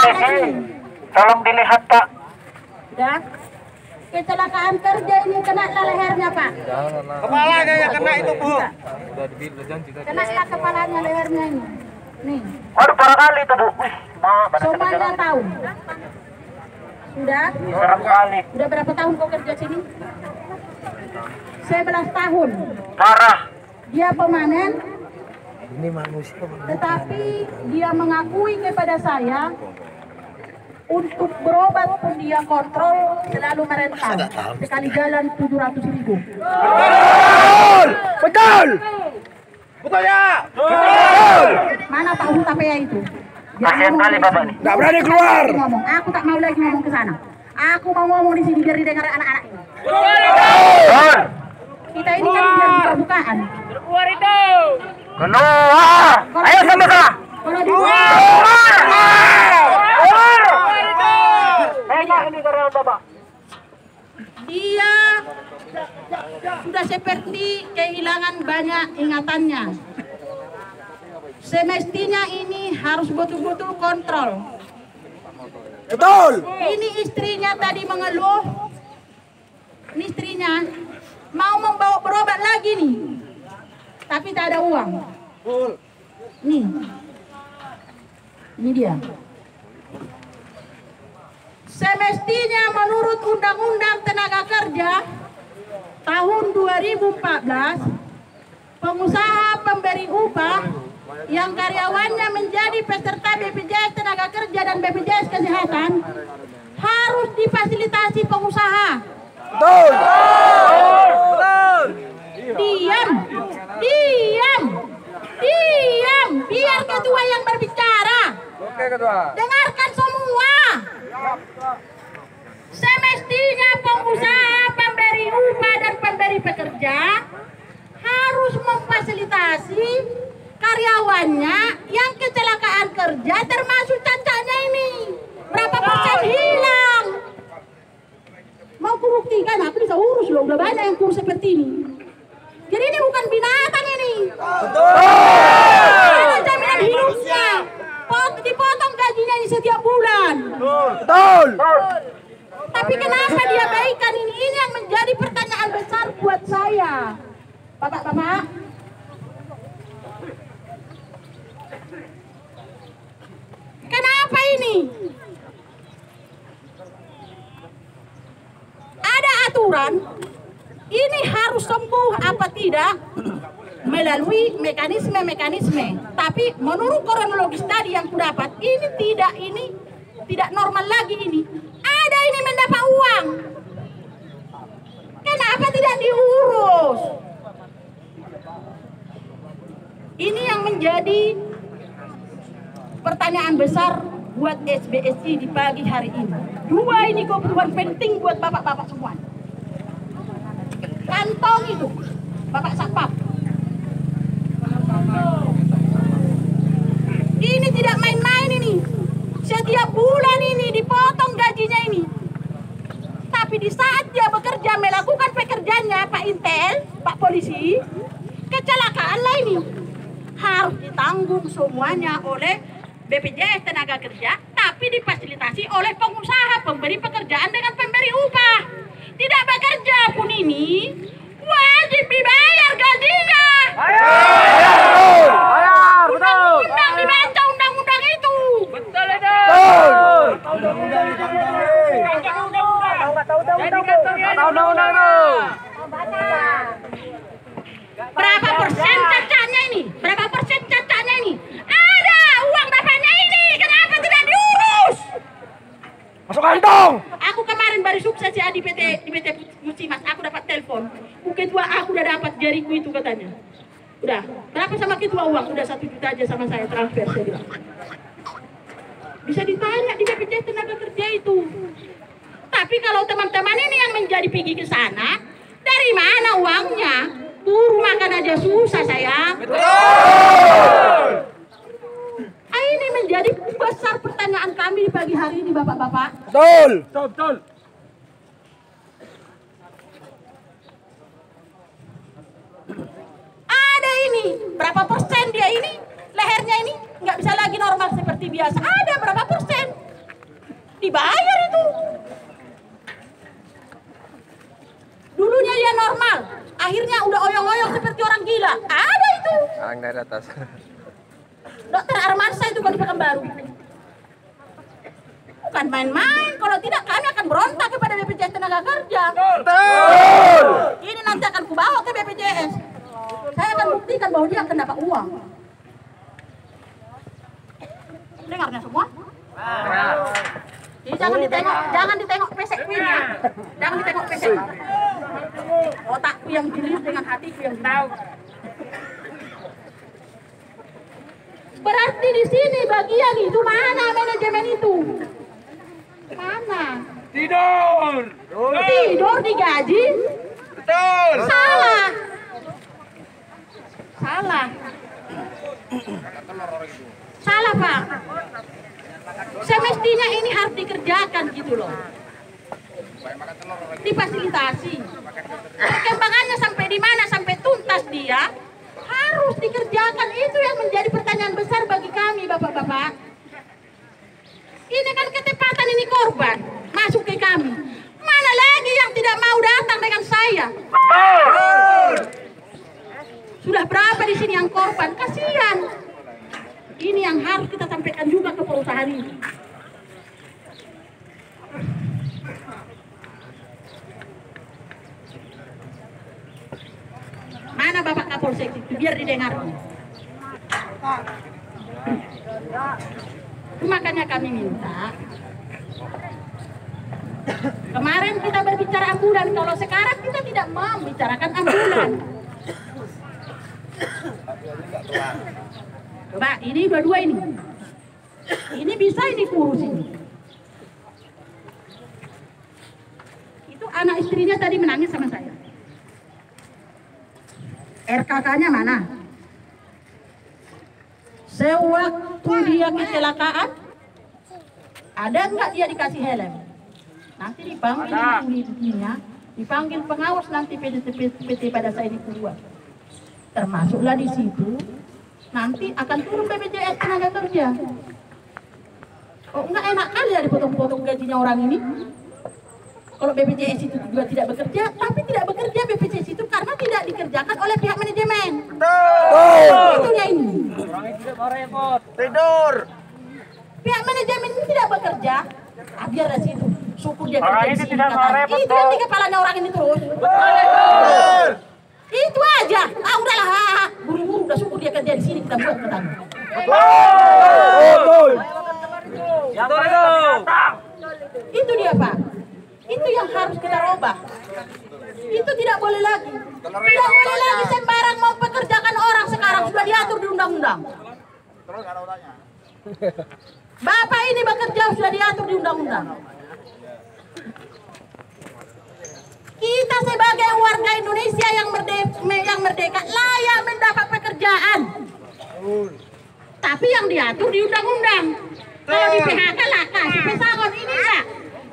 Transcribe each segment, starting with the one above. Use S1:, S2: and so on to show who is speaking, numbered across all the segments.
S1: kondisi. Tolong dilihat Pak.
S2: Udah. Kecelakaan kerja ini kena lehernya Pak.
S3: Kepalanya yang kena itu Bu.
S2: Kena kepalanya lehernya ini. Nih.
S1: Waduh parah kali itu Bu. Wih,
S2: semuanya tahu. Sudah?
S1: Parah kali.
S2: Udah berapa tahun kau kerja sini? 11 tahun.
S1: Parah.
S2: Dia pemanen.
S3: Ini manusia.
S2: Tetapi dia mengakui kepada saya untuk berobat pun dia kontrol selalu merentau. Sekali jalan 700.000.
S3: Betul! Betul! Betul ya? Betul!
S2: Mana Pak Hutapea itu?
S1: Kasihan kali Bapak nih.
S3: Nggak berani keluar.
S2: Aku tak mau lagi ngomong ke sana. Aku mau ngomong di sini biar didengar anak-anak ini.
S1: Betul.
S2: Kita ini kan biar buka-bukaan.
S1: Keluar itu. Keluar. Ayo sama-sama.
S2: Kalau dibuka.
S1: Ini karyawan Bapak.
S2: Dia sudah seperti kehilangan banyak ingatannya. Semestinya ini harus betul-betul kontrol.
S3: Betul!
S2: Ini istrinya tadi mengeluh. Ini istrinya mau membawa berobat lagi nih. Tapi tak ada uang. Nih. Ini dia. Semestinya menurut Undang-Undang Tenaga Kerja tahun 2014, pengusaha pemberi upah yang karyawannya menjadi peserta BPJS Tenaga Kerja dan BPJS Kesehatan harus difasilitasi pengusaha.
S3: Betul! Betul!
S2: Diam, diam, diam. Biar ketua yang berbicara.
S3: Oke ketua.
S2: Dengarkan semua. Semestinya pengusaha, pemberi upah dan pemberi pekerja harus memfasilitasi karyawannya yang kecelakaan kerja termasuk cacatnya ini. Berapa persen hilang? Mau kubuktikan, aku bisa urus loh, udah banyak yang kurus seperti ini. Jadi ini bukan binatang ini. Ada jaminan hidupnya. Dipotong gajinya ini setiap bulan.
S3: Betul!
S2: Tapi kenapa dia baikan ini? Ini yang menjadi pertanyaan besar buat saya. Bapak-bapak. Kenapa ini? Ada aturan. Ini harus sembuh apa tidak melalui mekanisme-mekanisme. Tapi menurut kronologis tadi yang kudapat, ini tidak normal lagi ini. Ada ini mendapat uang. Kenapa tidak diurus? Ini yang menjadi pertanyaan besar buat SBSI di pagi hari ini. Dua ini kebutuhan penting buat bapak-bapak semua. Kantong itu, Bapak Satpam. Ini tidak main-main ini. Setiap bulan ini dipotong gajinya ini. Tapi di saat dia bekerja melakukan pekerjaannya, Pak Intel, Pak Polisi, kecelakaan lah ini. Harus ditanggung semuanya oleh BPJS Tenaga Kerja, tapi difasilitasi oleh pengusaha, pemberi pekerjaan dengan pemberi upah. Tidak bekerja pun ini wajib dibayar gajinya.
S3: Bayar! Betul!
S2: Undang dibaca undang-undang itu.
S3: Betul itu!
S2: Berapa persen cacatnya ini? Berapa persen cacatnya ini? Ada uang dapatnya ini. Kenapa tidak diurus?
S3: Masuk kantong!
S2: Aku kemarin baru sukses ya di PT Musimas. Aku dapat telepon. Ketua aku udah dapat jariku itu katanya. Udah. Berapa sama ketua uang? Udah 1 juta aja sama saya transfer saya bilang. Bisa ditanya di BPJS Tenaga Kerja itu. Tapi kalau teman-teman ini yang menjadi pergi ke sana, dari mana uangnya? Buruh makan aja susah sayang.
S3: Betul!
S2: Ini menjadi besar pertanyaan kami di pagi hari ini bapak-bapak.
S3: Betul! Betul!
S2: Ada ini, berapa persen dia ini, lehernya ini nggak bisa lagi normal seperti biasa. Ada berapa persen? Dibayar itu. Dulunya dia normal, akhirnya udah oyong-oyong seperti orang gila. Ada itu.
S4: Ang dari atas.
S2: Dokter Armansa itu kan di Pekanbaru. Bukan main-main, kalau tidak kami akan berontak kepada BPJS Tenaga Kerja.
S3: Betul.
S2: Ini nanti akan kubawa ke BPJS. Saya akan buktikan bahwa dia akan dapat uang. Dengarnya semua? Jadi jangan ditengok pesekku ini ya. Jangan ditengok pesek. Otakku yang jeli dengan hatiku yang tahu. Berarti di sini bagian itu mana manajemen itu? Mana?
S3: Tidur.
S2: Tidur digaji?
S3: Betul.
S2: Salah. Salah. Salah, Pak. Semestinya ini harus dikerjakan gitu loh. Difasilitasi. Perkembangannya sampai di mana, sampai tuntas dia, harus dikerjakan. Itu yang menjadi pertanyaan besar bagi kami, Bapak-bapak. Ini kan ketepatan ini korban masuk ke kami. Mana lagi yang tidak mau datang dengan saya? Sudah berapa di sini yang korban? Kasihan. Ini yang harus kita sampaikan juga ke perusahaan ini. Mana Bapak Kapolsek itu biar didengar. Makanya kami minta. Kemarin kita berbicara ambulan, kalau sekarang kita tidak mau bicarakan ambulan. Coba ini dua-dua ini. Ini bisa ini kurus ini. Itu anak istrinya tadi menangis sama saya. RKK-nya mana? Sewaktu dia kecelakaan, ada nggak dia dikasih helm? Nanti dipanggil unitnya, dipanggil pengawas nanti PT pada saya kedua. Termasuklah di situ, nanti akan turun BPJS Tenaga Kerja. Oh nggak enak kali ya dipotong-potong gajinya orang ini. Kalau BPJS itu juga tidak bekerja, tapi tidak bekerja BPJS itu karena tidak dikerjakan oleh pihak manajemen. Itunya ini.
S3: Tidur.
S2: Pihak manajemen ini tidak bekerja, biar dari situ. Syukur dia
S1: Orang
S2: kerja
S1: ini
S2: di sini.
S1: tidak repot,
S2: Itu yang di kepalanya orang ini terus. Itu aja. Ah udahlah, buru-buru udah syukur dia kerja di sini, kita buat petani.
S3: Betul.
S2: Itu dia Pak. Itu yang harus kita rubah. Itu tidak boleh lagi. Tidak boleh lagi sembarang mau pekerjakan orang sekarang sudah diatur di undang-undang. Bapak ini bekerja sudah diatur di undang-undang. Kita sebagai warga Indonesia yang merdeka layak mendapat pekerjaan. Tapi yang diatur di undang-undang. Kalau di PHK lah kasih pesangon ini enggak.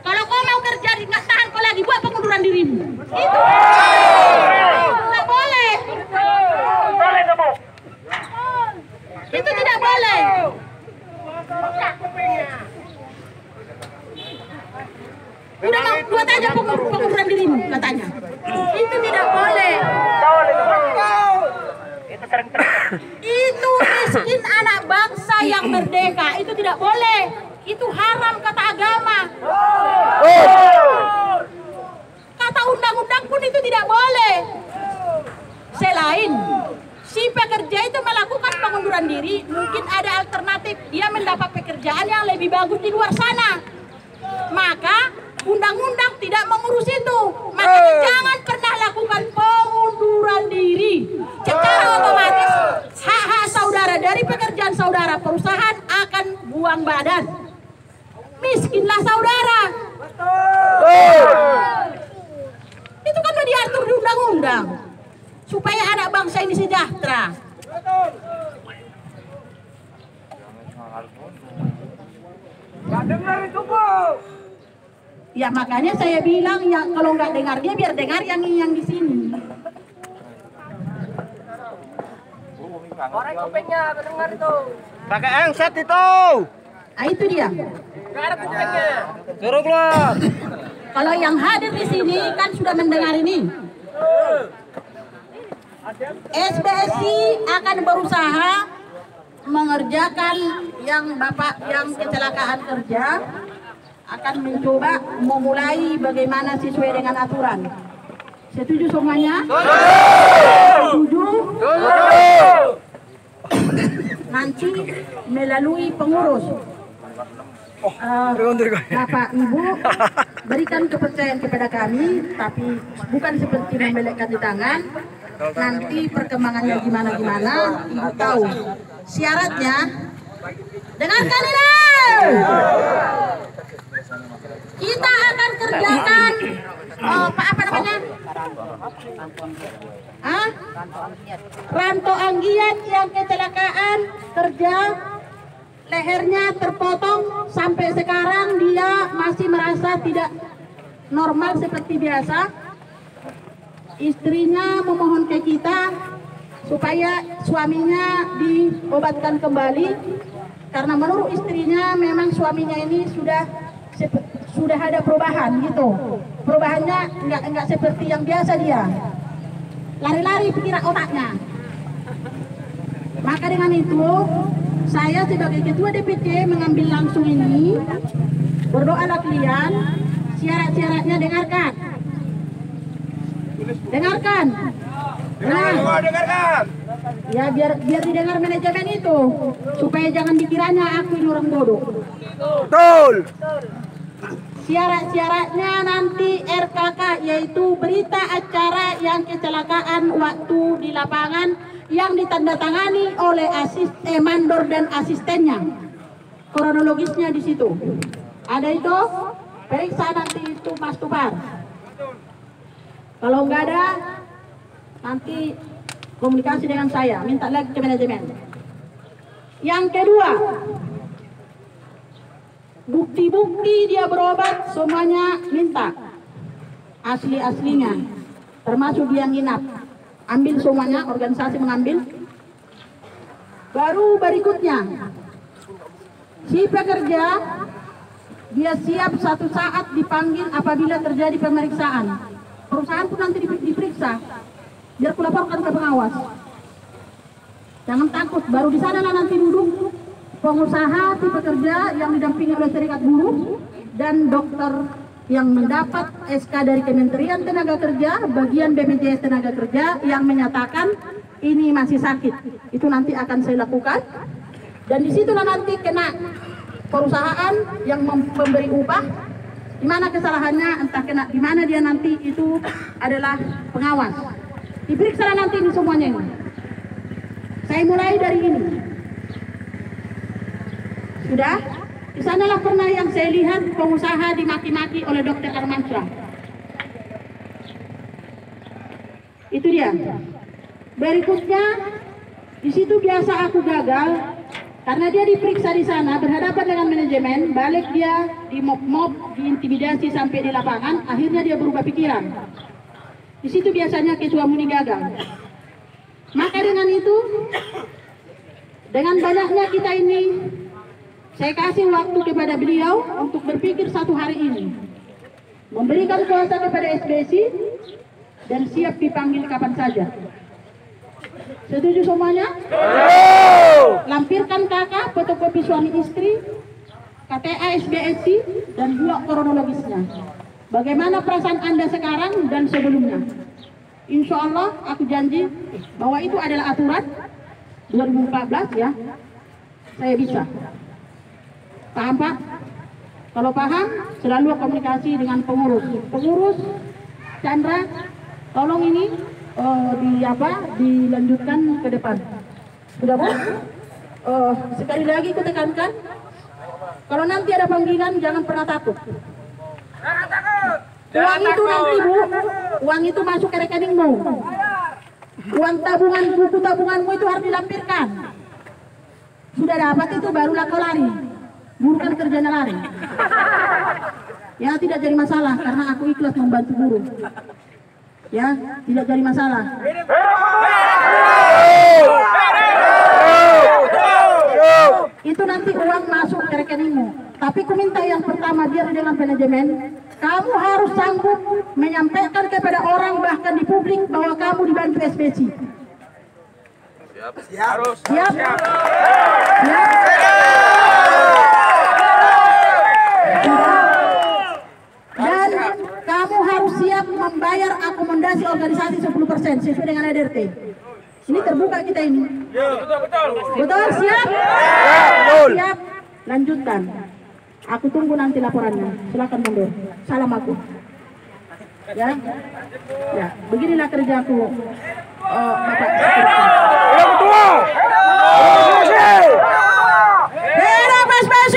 S2: Kalau kau mau kerja nggak tahan kau lagi buat pengunduran dirimu. Itu nggak boleh.
S1: Boleh kamu.
S2: Itu tidak boleh. Udah mau buat aja pengunduran dirimu katanya. Itu tidak boleh.
S1: Itu sering terjadi.
S2: Itu miskin anak bangsa yang merdeka. Itu tidak boleh. Itu haram kata agama. Kata undang-undang pun itu tidak boleh. Selain si pekerja itu melakukan pengunduran diri, mungkin ada alternatif dia mendapat pekerjaan yang lebih bagus di luar sana. Maka undang-undang tidak mengurus itu. Makanya jangan pernah lakukan pengunduran diri. Secara otomatis hak-hak saudara dari pekerjaan saudara, perusahaan akan buang badan. Miskinlah saudara. Itu kan sudah diatur di undang-undang supaya anak bangsa ini sejahtera.
S3: Gak dengar itu, Bu.
S2: Ya makanya saya bilang ya kalau nggak dengar dia biar dengar yang di sini.
S3: Pakai engset itu.
S2: Nah itu dia.
S3: Suruh keluar.
S2: Kalau yang hadir di sini kan sudah mendengar ini. SBSI akan berusaha mengerjakan yang Bapak yang kecelakaan kerja, akan mencoba memulai bagaimana sesuai dengan aturan. Setuju semuanya? Setuju? Nanti melalui pengurus. Bapak Ibu berikan kepercayaan kepada kami, tapi bukan seperti membelekkan di tangan. Nanti perkembangannya gimana-gimana, Ibu tahu. Syaratnya, dengarkan ini. Kita akan kerjakan apa namanya? Ranto Anggiat yang kecelakaan kerja, lehernya terpotong, sampai sekarang dia masih merasa tidak normal seperti biasa. Istrinya memohon ke kita supaya suaminya diobatkan kembali, karena menurut istrinya memang suaminya ini sudah ada perubahan gitu. Perubahannya enggak seperti yang biasa dia. Lari-lari pikiran otaknya. Maka dengan itu saya sebagai ketua DPC mengambil langsung ini, berdoalah kalian, syarat-syaratnya dengarkan. Dengarkan.
S3: Dengarkan.
S2: Ya biar didengar manajemen itu, supaya jangan dikiranya aku ini orang bodoh.
S3: Betul.
S2: Syarat-syaratnya nanti RKK, yaitu berita acara yang kecelakaan waktu di lapangan yang ditandatangani oleh mandor dan asistennya. Kronologisnya di situ. Ada itu, periksa nanti itu Mas Tupar. Kalau nggak ada, nanti komunikasi dengan saya, minta lagi ke manajemen. Yang kedua, bukti-bukti dia berobat semuanya minta, asli-aslinya, termasuk dia nginap, ambil semuanya, organisasi mengambil. Baru berikutnya, si pekerja dia siap satu saat dipanggil apabila terjadi pemeriksaan. Perusahaan pun nanti diperiksa, biar kulaporkan ke pengawas. Jangan takut, baru di sana nanti duduk pengusaha, si pekerja yang didampingi oleh serikat buruh dan dokter yang mendapat SK dari Kementerian Tenaga Kerja, bagian BPJS Tenaga Kerja yang menyatakan ini masih sakit. Itu nanti akan saya lakukan. Dan disitulah nanti kena perusahaan yang memberi upah. Di mana kesalahannya, entah kena di mana dia nanti, itu adalah pengawas. Diperiksa nanti ini semuanya ini. Saya mulai dari ini. Sudah? Di sanalah pernah yang saya lihat pengusaha dimaki-maki oleh Dr. Armansyah. Itu dia. Berikutnya, di situ biasa aku gagal. Karena dia diperiksa di sana, berhadapan dengan manajemen, balik dia di mob-mob, diintimidasi sampai di lapangan, akhirnya dia berubah pikiran. Di situ biasanya ketua muni gagal. Maka dengan itu, dengan banyaknya kita ini, saya kasih waktu kepada beliau untuk berpikir satu hari ini. Memberikan kuasa kepada SBSI, dan siap dipanggil kapan saja. Setuju semuanya? Lampirkan kakak, fotokopi suami istri, KTA SBSI, dan buat kronologisnya. Bagaimana perasaan Anda sekarang dan sebelumnya? Insya Allah aku janji bahwa itu adalah aturan 2014 ya. Saya bisa. Paham Pak? Kalau paham, selalu komunikasi dengan pengurus. Pengurus Chandra, tolong ini dilanjutkan ke depan. Sudah Pak? Sekali lagi kutekankan, kalau nanti ada panggilan jangan pernah takut. Uang itu nanti Bu, uang itu masuk ke rekeningmu. Uang tabungan, buku tabunganmu itu harus dilampirkan. Sudah dapat itu barulah kau lari. Burukan kerjanya lari. Ya tidak jadi masalah karena aku ikhlas membantu buruh. Ya tidak jadi masalah. Itu nanti uang masuk ke rekeningmu. Tapi ku minta yang pertama dia dengan manajemen, kamu harus sanggup menyampaikan kepada orang bahkan di publik bahwa kamu dibantu SBC. Siap. Siap. Dan kamu harus siap membayar akomodasi organisasi 10% sesuai dengan ADRT. Ini terbuka kita ini. Betul, siap? Siap. Lanjutkan. Aku tunggu nanti laporannya. Silakan mundur. Salam aku. Ya, ya. Beginilah kerjaku, Bapak. Hidup SBC!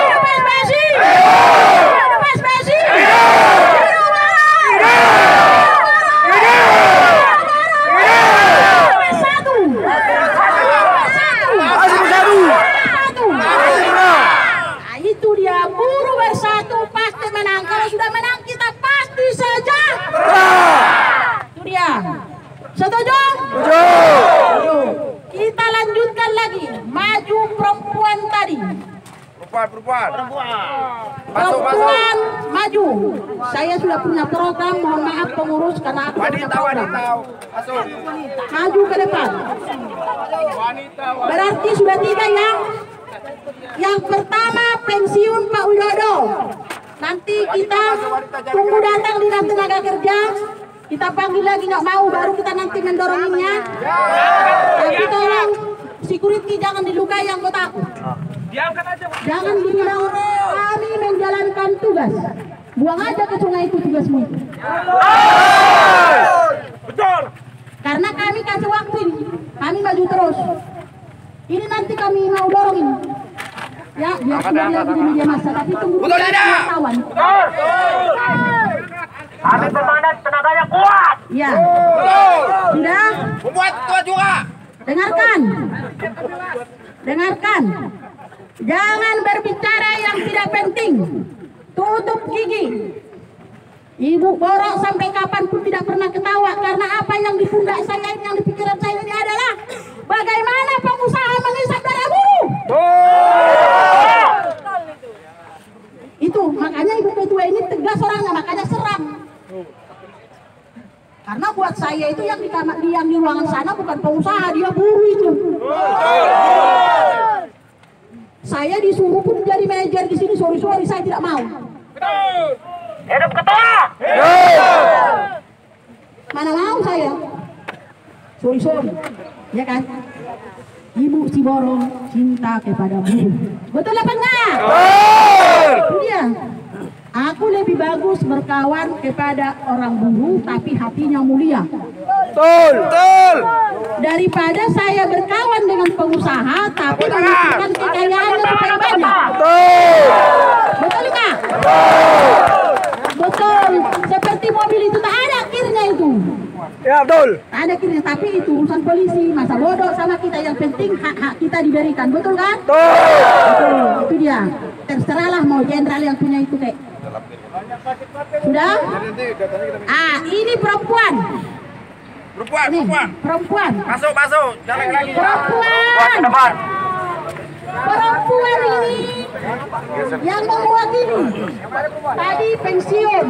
S2: Hidup SBC! Hidup SBC! Itu dia, buruh bersatu pasti menang. Kalau sudah menang kita pasti sejahtera. Itu dia. Setuju? Setuju. Kita lanjutkan lagi. Maju perempuan tadi. Perempuan maju. Saya sudah punya program. Mohon maaf pengurus karena aku punya program. Maju ke depan. Berarti sudah 3 yang. Yang pertama pensiun Pak Widodo. Nanti kita tunggu datang dinas tenaga kerja. Kita panggil lagi, nggak mau baru kita nanti mendorongnya. Tapi tolong security jangan dilukai anggota aku. Jangan dibilang kami menjalankan tugas. Buang aja ke sungai itu tugasmu itu.
S3: Betul.
S2: Karena kami kasih waktu ini, kami maju terus. Ini nanti kami mau dorong ini. Ya, biar sudah lagi di media massa, tapi tunggu kawan.
S1: Kami bermandat tenaganya kuat.
S2: Ya. Sudah?
S3: Membuat kuat juga.
S2: Dengarkan. Dengarkan. Jangan berbicara yang tidak penting. Tutup gigi. Ibu borok sampai kapanpun tidak pernah ketawa karena apa yang di pundak saya ini, yang di pikiran saya ini adalah bagaimana pengusaha mengisap darah buruh. Itu makanya ibu ketua ini tegas orangnya, makanya seram. Karena buat saya itu yang di kamar, yang di ruangan sana bukan pengusaha, dia buruh itu. Saya disuruh pun jadi manajer di sini, sorry saya tidak mau.
S1: Hidup ketua.
S2: Mana mau saya? Sorry, ya kan? Ibu Ciborong cinta kepada buruh. Betul apa enggak? Itu dia. Aku lebih bagus berkawan kepada orang buruh tapi hatinya mulia.
S3: Betul. Betul.
S2: Daripada saya berkawan dengan pengusaha tapi menunjukkan kekayaannya supaya banyak.
S3: Betul.
S2: Betul enggak? Betul. Seperti mobil itu tak ada akhirnya itu.
S3: Ya, betul.
S2: Tak ada akhirnya, tapi itu urusan polisi. Masa bodoh sama kita, yang penting hak-hak kita diberikan. Betul kan? Betul. Itu dia. Terserahlah mau jenderal yang punya itu kayak. Sudah? Ini perempuan. Ini, perempuan.
S3: Masuk. Jangan lagi.
S2: Perempuan. Perempuan ini yang mewakili tadi pensiun.